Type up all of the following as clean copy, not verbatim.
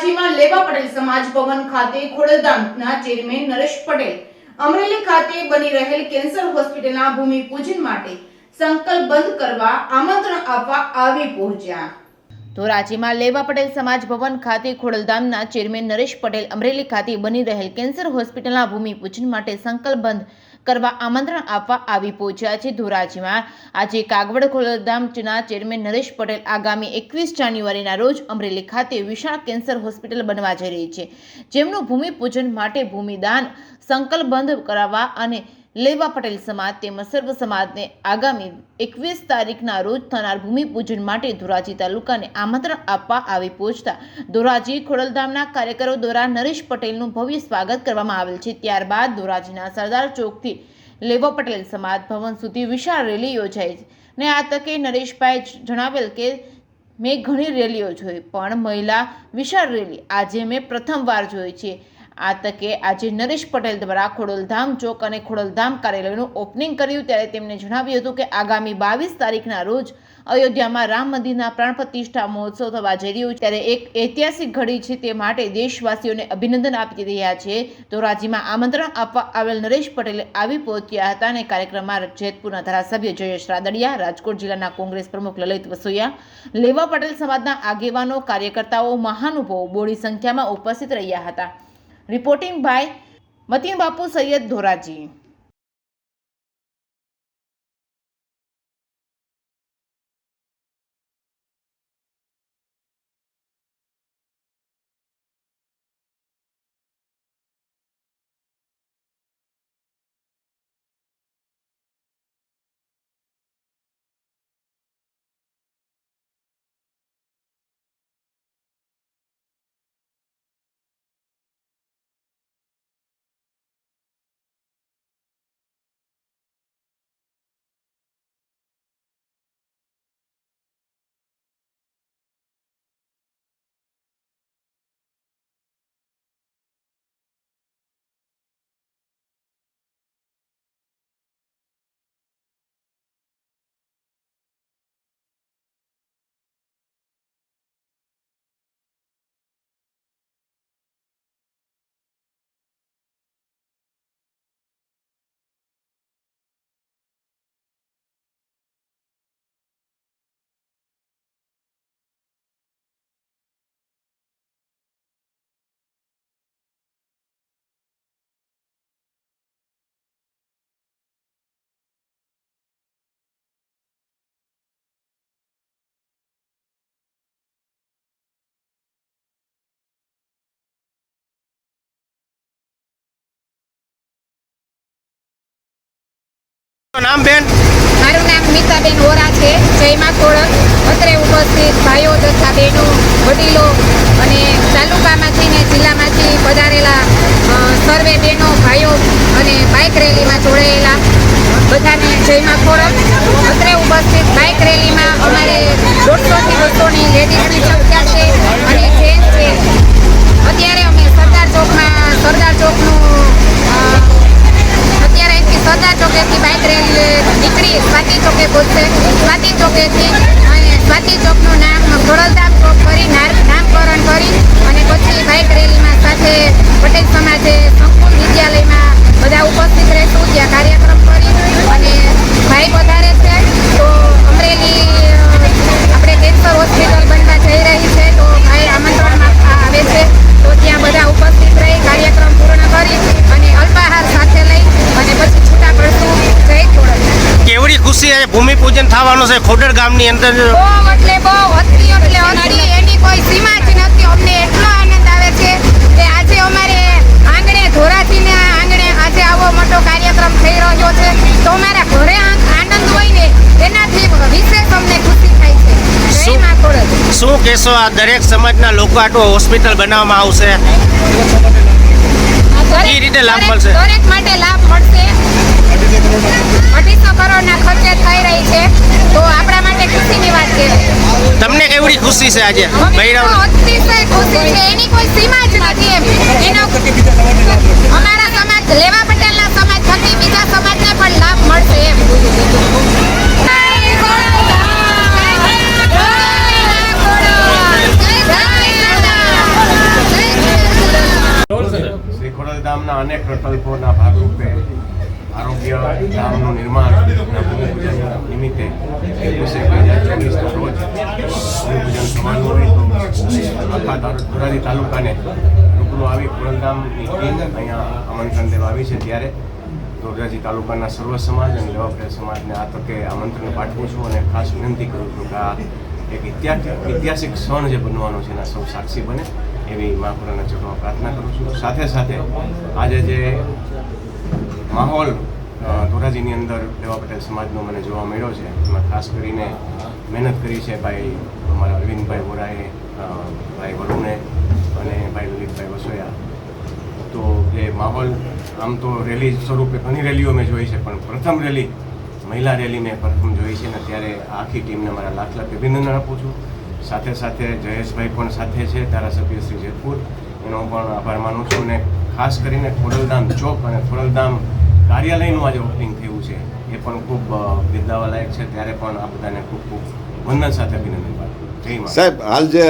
ધોરાજીમાં લેવા પટેલ સમાજ ભવન ખાતે ખોડલધામના ચેરમેન નરેશ પટેલ અમરેલી ખાતે બની રહેલ કેન્સર હોસ્પિટલના ભૂમિપૂજન માટે સંકલ્પબદ્ધ કરવા આમંત્રણ આપવા આવી પહોંચ્યા। ધોરાજીમાં લેવા પટેલ સમાજ ભવન ખાતે ખોડલધામના ચેરમેન નરેશ પટેલ અમરેલી ખાતે બની રહેલ કેન્સર હોસ્પિટલના ભૂમિપૂજન માટે સંકલ્પબદ્ધ કરવા આમંત્રણ આપવા આવી પહોંચ્યા છે। ધોરાજીમાં આજે કાગવડ ખોડલધામના ચેરમેન નરેશ પટેલ આગામી 21 જાન્યુઆરીના રોજ અમરેલી ખાતે વિશાળ કેન્સર હોસ્પિટલ બનવા જઈ રહી છે, જેમનું ભૂમિપૂજન માટે ભૂમિદાન સંકલ્પબદ્ધ કરાવવા અને લેવા પટેલ સમાજ તેમજ સર્વ સમાજને આગામી 21 તારીખના રોજ થનાર ભૂમિપૂજન માટે ધોરાજી તાલુકાને આમંત્રણ આપવા આવી પહોંચતા ધોરાજી ખોડલધામના કાર્યકરો દ્વારા નરેશ પટેલનું ભવ્ય સ્વાગત કરવામાં આવેલ છે। ત્યારબાદ ધોરાજીના સરદાર ચોકથી લેવા પટેલ સમાજ ભવન સુધી વિશાળ રેલી યોજાઈ ને આ તકે નરેશભાઈ જણાવેલ કે મેં ઘણી રેલીઓ જોઈ, પણ મહિલા વિશાળ રેલી આજે મેં પ્રથમવાર જોઈ છે। આ તકે આજે નરેશ પટેલ દ્વારા ખોડલધામ ચોક અને ખોડલધામ કાર્યાલયનું ઓપનિંગ કર્યું, ત્યારે તેમણે જણાવ્યું હતું કે આગામી 22 તારીખના રોજ અયોધ્યામાં રામ મંદિરના પ્રાણ પ્રતિષ્ઠા મહોત્સવ થવા જઈ રહ્યો છે, ત્યારે એક ઐતિહાસિક ઘડી છે, તે માટે દેશવાસીઓને અભિનંદન આપી રહ્યા છે। ધોરાજીમાં આમંત્રણ આપવા આવેલ નરેશ પટેલે આવી પહોંચ્યા હતા અને કાર્યક્રમમાં જેતપુરના ધારાસભ્ય જયેશ રાદડિયા, રાજકોટ જિલ્લાના કોંગ્રેસ પ્રમુખ લલિત વસોયા, લેવા પટેલ સમાજના આગેવાનો, કાર્યકર્તાઓ, મહાનુભાવો બોડી સંખ્યામાં ઉપસ્થિત રહ્યા હતા। रिपोर्टिंग बाय मतीन बापू सैयद, धोराजी। नाम बेन मारू नाम मीताबेन वोरा है। जय मां खोड़ल અત્રે ઉપસ્થિત ભાઈઓ તથા બહેનો, વડીલો અને તાલુકામાંથી ને જિલ્લામાંથી પધારેલા સર્વે બહેનો, ભાઈઓ અને બાઇક રેલીમાં જોડાયેલા બધાને જય માં ખોડલ। અત્રે ઉપસ્થિત બાઇક રેલીમાં અમારે 150 થી 200ની લેડીઝની સંખ્યા છે અને જેન્ટ્સ છે। અત્યારે અમે સરદાર ચોકનું અત્યારે અહીંથી સરદાર ચોકેથી બાઇક રેલી નીકળી સ્વાતિ ચોકે પહોંચશે। સ્વાતિ ચોકેથી અને સ્વાતિ ચોકનું નામ ખોડલધામ ચોક કરી નામકરણ કરી અને પછી બાઇક રેલીમાં સાથે પટેલ સમાજે સંકુલ વિદ્યાલયમાં બધા ઉપસ્થિત રહેશું, ત્યાં કાર્યક્રમ કરી અને ભાઈ વધારે છે તો અમરેલી આપણે કેન્સર હોસ્પિટલ બનવા જઈ રહી છે, તો ભાઈ આમંત્રણમાં આવે છે, તો ત્યાં બધા ઉપસ્થિત રહી કાર્યક્રમ પૂર્ણ કરી અને અલ્પાહાર સાથે લઈ અને પછી છૂટા પડશું। જય ખોડલ। કેવડી ખુશી છે ભૂમિપૂજન થવાનું છે ખોડલ ગામની અંદર? બહુ એટલે બહુ અતિ એટલે અતિ, એની કોઈ સીમા જ નથી। અમને એટલો આનંદ આવે છે કે આજે અમારે આંગણે ધોરાજીના આંગણે આજે આવો મોટો કાર્યક્રમ થઈ રહ્યો છે, તો અમારા ઘરે આનંદ હોય ને એનાથી વિશેષ અમને ખુશી થાય છે। જય માં ખોડલ। શું કહેશો, આ દરેક સમાજના લોકો આટલું હોસ્પિટલ બનાવવામાં આવશે, કઈ રીતે લાભ મળશે? દરેક માટે લાભ મળશે। 250 કરોડના ખર્ચે થઈ રહી છે, તો આપણા માટે ખુશીની વાત કહેવાય। તમને કેવડી ખુશી છે આજે? અતિશય ખુશી છે, એની કોઈ સીમા જ નથી એમ। અમારા સમાજ લેવા પટેલના સમાજ થકી બીજા સમાજને પણ લાભ મળશે એમ। અનેક પ્રકલ્પોના ભાગરૂપે આરોગ્ય ધામનું નિર્માણના ભૂમિપૂજન નિમિત્તે 21/2024ના રોજ ભૂમિપૂજન થવાનું હોય આખા ધોરાજી તાલુકાને રૂબરૂ આવી ખોડલધામની ટીમ અહીંયા આમંત્રણ દેવા આવી છે. ત્યારે ધોરાજી તાલુકાના સર્વ સમાજ અને લેવા પટેલ સમાજને આ તકે આમંત્રણ પાઠવું છું અને ખાસ વિનંતી કરું છું કે આ એક ઐતિહાસિક ક્ષણ જે બનવાનો છે એના સૌ સાક્ષી બને એવી મા ખોડાના ચરણોમાં પ્રાર્થના કરું છું. સાથે સાથે આજે જે માહોલ ધોરાજીની અંદર લેવા પટેલ સમાજનો મને જોવા મળ્યો છે એમાં ખાસ કરીને મહેનત કરી છે ભાઈ અમારા અરવિંદભાઈ વોરાએ, ભાઈ વરુણે અને ભાઈ લલિતભાઈ વસોયા. તો એ માહોલ આમ તો રેલી સ્વરૂપે ઘણી રેલીઓ મેં જોઈ છે, પણ પ્રથમ રેલી મહિલા રેલી મેં પ્રથમ જોઈ છે ને ત્યારે આખી ટીમને મારા લાખ લાખ અભિનંદન આપું છું. સાથે સાથે જયેશભાઈ પણ સાથે છે, ધારાસભ્ય શ્રી જેતપુર, એનો પણ આભાર માનું છું. અને ખાસ કરીને ખોડલધામ ચોક અને ખોડલધામ કાર્યાલયનું આજે ઓપનિંગ થયું છે એ પણ ખૂબ બિરદાવાલાયક છે. ત્યારે પણ આ બધાને ખૂબ ખૂબ વંદન સાથે અભિનંદન પાઠવું. જય મા. સાહેબ, હાલ જે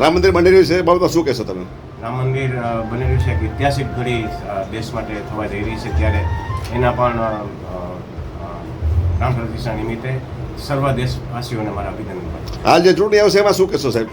રામ મંદિર બની રહ્યું છે એ બાબતમાં શું કહેશો તમે? રામ મંદિર બની રહ્યું છે એક ઐતિહાસિક ઘડી દેશ માટે થવા જઈ રહી છે, ત્યારે એના પણ રામ પ્રતિષ્ઠા નિમિત્તે સર્વ દેશવાસીઓને મારા અભિનંદન. હાલ જે ચૂંટણી આવશે એમાં શું કહેશો સાહેબ?